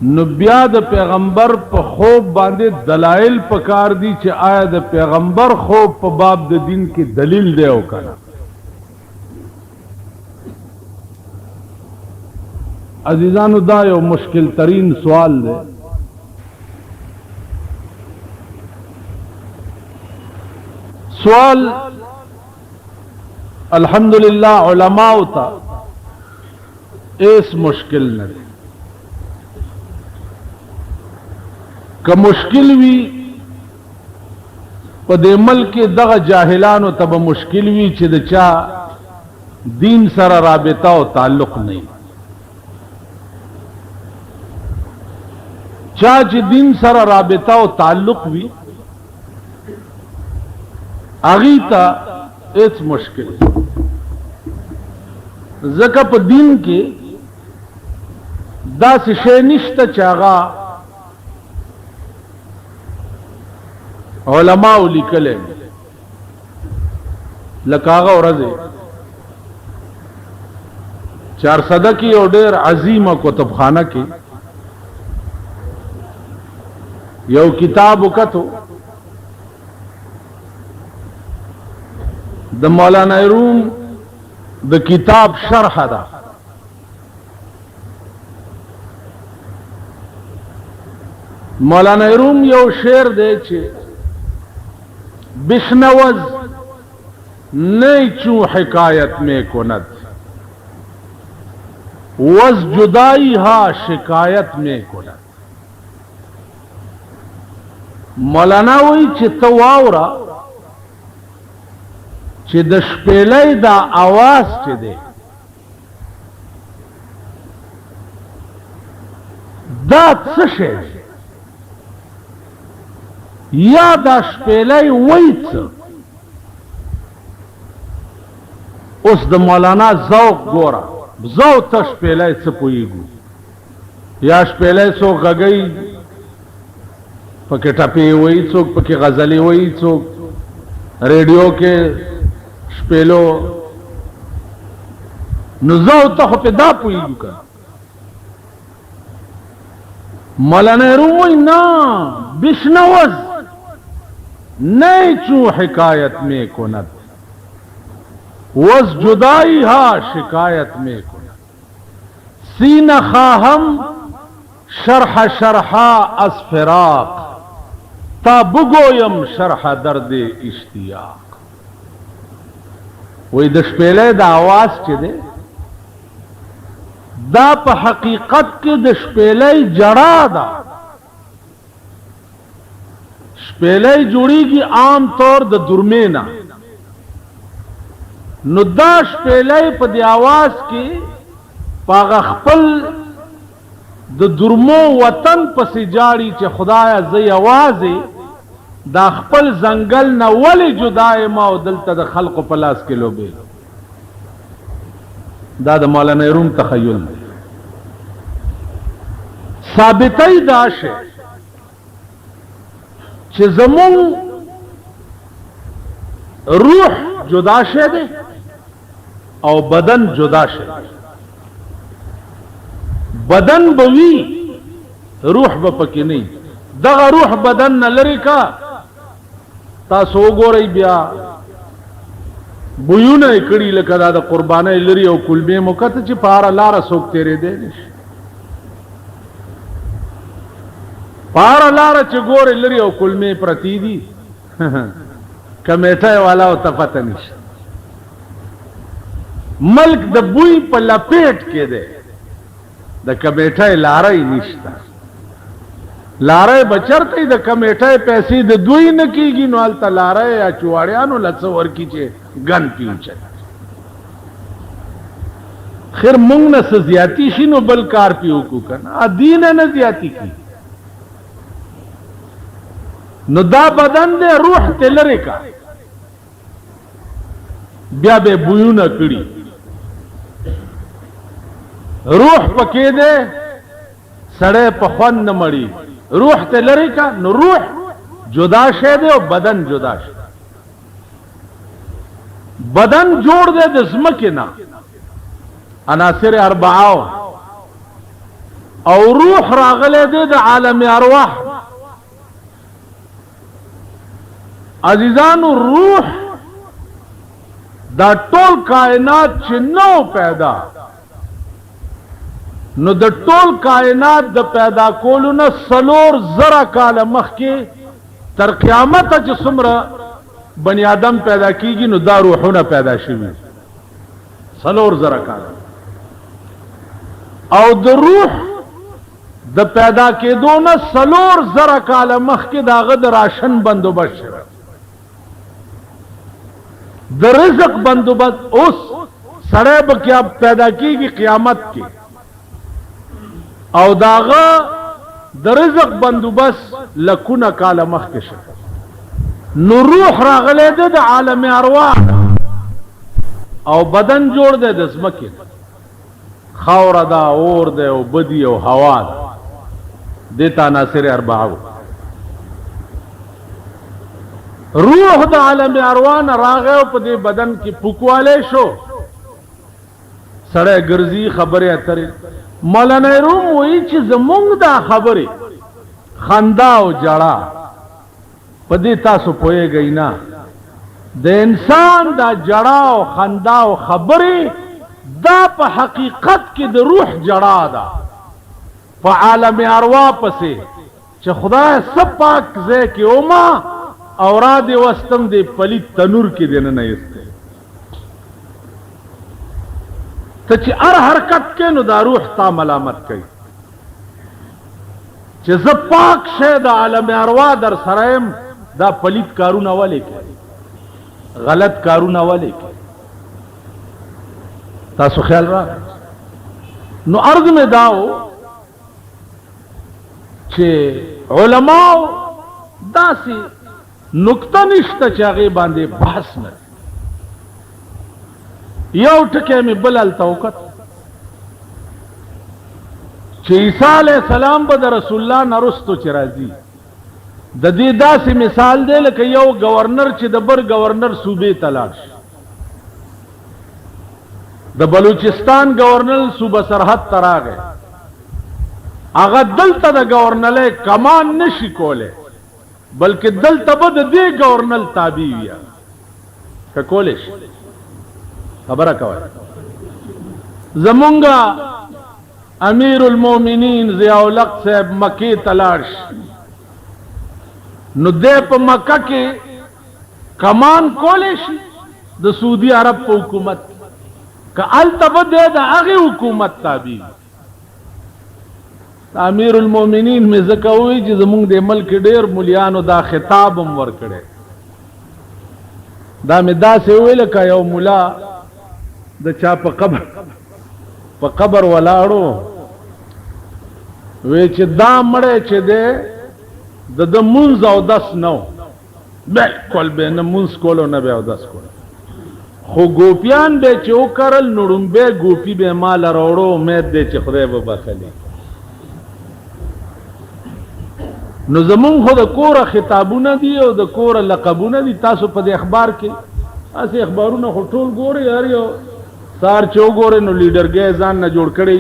نو بیا د پیغمبر په خوب باندې دلائل پکار دي چې آیا د پیغمبر خوب په باب د دین کې دلیل دی او کنه عزیزانو دا یو مشکل ترین سوال دی سوال الحمدللہ علماء تا اس مشکل نه که مشکل وی په دې ملک دغه جاهلانو ته به مشکل وی چې د چا دین سره رابطه او تعلق نه چا چې دین سره رابطه او تعلق وی اغي ته هیڅ مشکل زکه په دین کې دا څه شی نشته چې هغه علماء لیکل لکاغه ورځه 400 کی او ډېر عظیمه کتابخانه کې یو کتاب وکړو د مولانا روم د کتاب شرح ده مولانا روم یو شعر دی چې بشنوز نہیں چوں حکایت میں کند وز جدائی ہا شکایت میں کند مولانا وی چې تو واورا چې د شپېلې دا आवाज چې دی دا څه شی یا دا شپېلې وایڅ اوس د مولانا ذوق ګوره ذوق ته شپېلې څه پويګو یا شپېلې سو غږی پکې ټپې وایي څوک پکې غزلې وایي څوک ریډیو کې شپېلو نو ذوق ته په دا پويګو کنه مولانا روی نا بشنوز نہیں چوں حکایت میں کند وز جدائی ہا شکایت میں کند سین خواہم شرح شرحا از فراق تا بگویم شرح درد اشتیاق وی د شپېلې د आवाज چې دی دا په حقیقت کې د شپېلې جړا ده شپېلې جوړیږي عام طور د درمې نه نو دا شپېلې په دې आवाज کې پاغه خپل د درمو وطن پسې جاړي چې خدایا زې आवाज دا خپل زنګل نه ولې جدای ما او دلته د خلق په لاس کې لوبې دا د مولانا روم تخیل ثابتای دا شی چې زمون روح جدا شه ده او بدن جدا شه بدن بوي روح به پکې نه دغه روح بدن نه لري کا تاسو وګورئ بیا بویونه کړي لکه دا د قربانۍ لري او کلبې موکته چې پاره لار سوک تیرې دی پار لار چې ګورې لري او کلمې پرتی دي کمیټه والا او تفته نشته. ملک د بوی په لپیټ کې دی، د کمیټه لارې نشته. لارې بچرته د کمیټه پیسې د دوی نه کیږي، نو الته لارې یا چواړیانو لڅ ورکی چې ګن پیوچه. خیر مونږ نه زیاتی شي نو بل کار پیو کو کنه دین نه زیاتی کی. نو دا بدن دے روح تے لرے کا بیا بے بویونه کړي. روح پکې دے سړی په خوند نه مړي، روح ته لري کا. نو روح جدا شه دے او بدن جدا شه. بدن جوړ دے د ځمکې نه عناصر اربعه او روح راغله دے د عالم ارواح. عزیزانو روح دا ټول کائنات چې نو پیدا، نو د ټول کائنات د پیدا کولو نه 4,000 کال مخکې تر قیامت چې څومره بنی آدم پیدا کیږي نو دا روحونه پیدا شوي 4,000 کال. او د روح د پیدا کېدو نه 4,000 کال مخکې داغه د راشن بندوبست شوی، د رزق بندوبست. اوس سړی به کیا پیدا کیږي قیامت کې او داغه د رزق بندوبست لکونه کال مخکې شو. نو روح راغلی دی د عالم ارواح او بدن جوړ دی د ځمکې، خاوره ده، اور دی او بدی او هوا ده. دیتا عناصر اربعه. روح د عالم ارواح نه راغی او په دې بدن کې پوکواله شو، سړی ګرځي خبرې اترې. مولانا روم وایي چې زمونږ دا خبرې خندا او جړه په دې تاسو پوهېږئ نه، د انسان دا جړه او خندا او خبرې دا په حقیقت کې د روح جړه ده په عالم ارواح پسې چې خدای سب پاک ځای کې اوما او را دې وستم دې پلیت تنور کې دې نه ایسته ته چې هر حرکت کې نو دا روح تا ملامت کوي چې زه پاک شه د عالم ارواح در سره دا پلیت کارونه ولې کوي، غلط کارونه ولې کوي. تاسو خیال را نو عرض میں داو چې علماء داسې نقطه نشته چې هغې باندې بحث نه. یو ټکی مې بل هلته وکت چې عیسی علیه السلام به د رسول الله نه رستو چې راځي د دې داسې مثال دی لکه یو گورنر چې د بر گورنر صوبې ته لاړ شي. د بلوچستان گورنر صوبه سرحد ته راغی، هغه دلته د گورنرۍ کمان نشي کولی بلکې دلته به د دې گورنر تابع وي. که کولی شي خبره کوي. زمونږ امیر المؤمنین ضیاء الحق صاحب مکې ته لاړ شي نو دی په مکه کې کمان کولی شي د سعودي عرب په حکومت، که هلته به دی د هغې حکومت تابع وي. امیر المؤمنین مې ځکه وایي چې زمونږ د ملک ډېر ملیانو دا خطاب هم ورکړی. دا مې داسې وویل لکه یو ملا د چا په قبر ولاړو وی چې دا مړی چې دی د مونځ او دس نو بلکل به نه مونځ کولو نه به او دس کولو، خو ګوپیان به چې وکرل نو ړومبی ګوپي به ماله راوړو. امید دی چې خدای به بخلي. نو زمونږ خو د کوره خطابونه دي او د کوره لقبونه دي. تاسو په دې اخبار کې اسې اخبارونه خو ټول ګورئ، هر یو سار چې وګورئ نو لیډرګۍ ځان نه جوړ کړی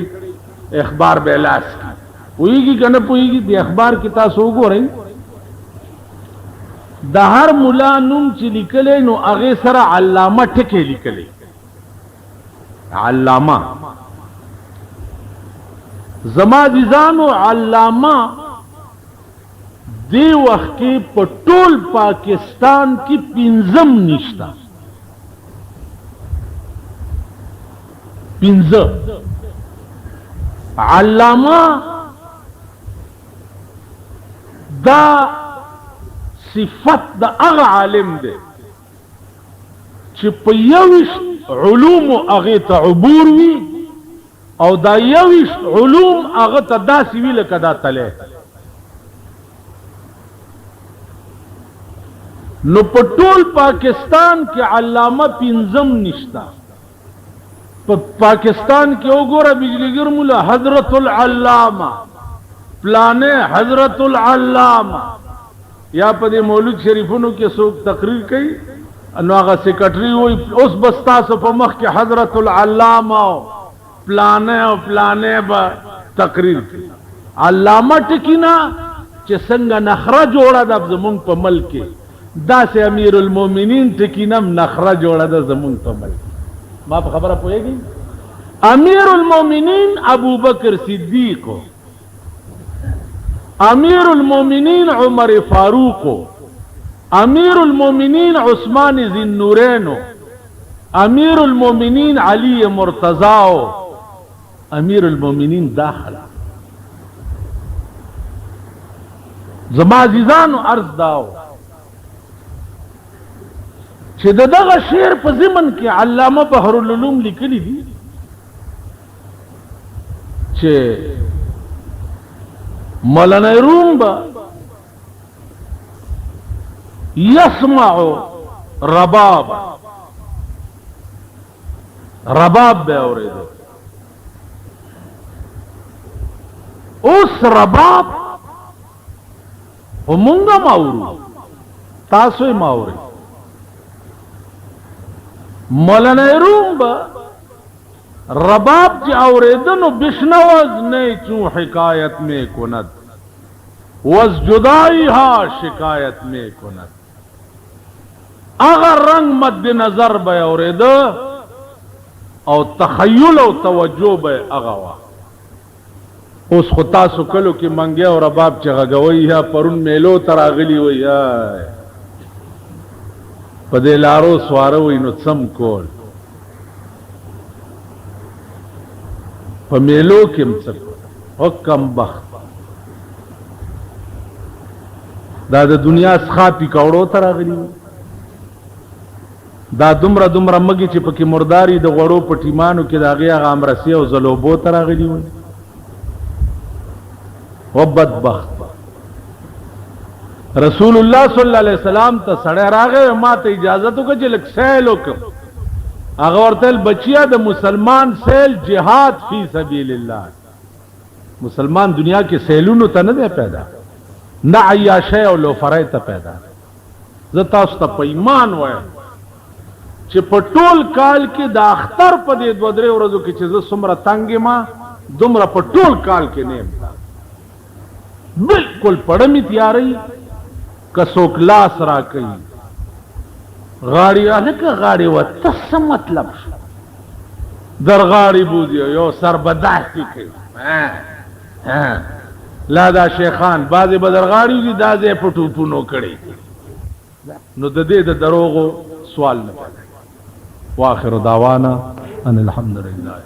اخبار به لاس کی پوهېږي که نه پوهېږي. د اخبار کې تاسو وګورئ د هر ملا نوم چې لیکلی نو هغې سره علامه ټکی لیکلی. علامه زما عزیزانو علامه دی وخت کې په ټول پاکستان کې 15 نشتا 15 علامه دا صفت دا اغا عالم دے چې په یوش علوم اغه ته عبور وی او دا یوش علوم اغه ته داسې وی لکه دا تله نو په ټول پاکستان کې علامه 15 نشتا په پاکستان کې وګوره بجلیګر مولا حضرت العلامه پلانے حضرت العلامہ یا په دې مولود شریفونو کې څوک تقریر کوي نو هغه سیکرټری وي اوس بستا سو په مخ کې حضرت العلامہ پلانے با تقریر کوي علامه ټکینا چې څنګه نخره جوړه د زمونږ په ملک کې دا سه امیر المؤمنین ټکینم نخره جوړه د زمونږ په ملک ما په خبره پوهیږي امیر المؤمنین ابو بکر صدیق امیر المومنین عمر فاروق امیر المومنین عثمان ذی النورین امیر المومنین علی مرتضی امیر المومنین داخل زما عزیزانو عرض داو چې دغه شعر په ضمن کې علامه بحر العلوم لیکلی دي چې مولانا روم با یسمع رباب بے اوریدو اس رباب ومونگا ماورو تاسوی ماوری مولانا روم با رباب جی اوریدنو بشنوز نہیں چون حکایت میں کند وز جدائی ہا شکایت میں کند اگر رنگ مد نظر بے اورید او تخیل او توجہ بے اغوا اس خطا سکلو کی منگیا اور رباب چگا گوئی ہے پرون میلو تراغلی ہوئی ہے پدے لارو سواروئی نو سم کول په میلو کې مڅ او کم بخت دا د دنیا څخه پیکاوړو تر غلی دا دومره مګي چې پکې مرداري د غړو پټیمانو کې دا غیا غامرسي او زلوبو تر غلی و بدبخت رسول الله صلی الله علیه وسلم ته سړی راغی ما ته اجازه تو چې لک سیل وکم هغه ورته بچیا د مسلمان سیل جهاد فی سبیل الله مسلمان دنیا کې سیلونو ته نه پیدا نه عیاشه او لوفرای ته پیدا زه تاسو ته په ایمان وایم چې په ټول کال کې د اختر په دې 2-3 ورځو کې چې زه څومره تنګ ما دومره په ټول کال کې نه بالکل پړمی تیاری کڅوک لاس را کوي غاڑی الکه غاڑی و تس مطلب در غاڑی بودی یو سر بداستی کوي لا دا شیخان بعضی بدر غاڑی دی دا دې پټو پونو کړي نو د دې د دروغو سوال نه واخر دعوانا ان الحمد لله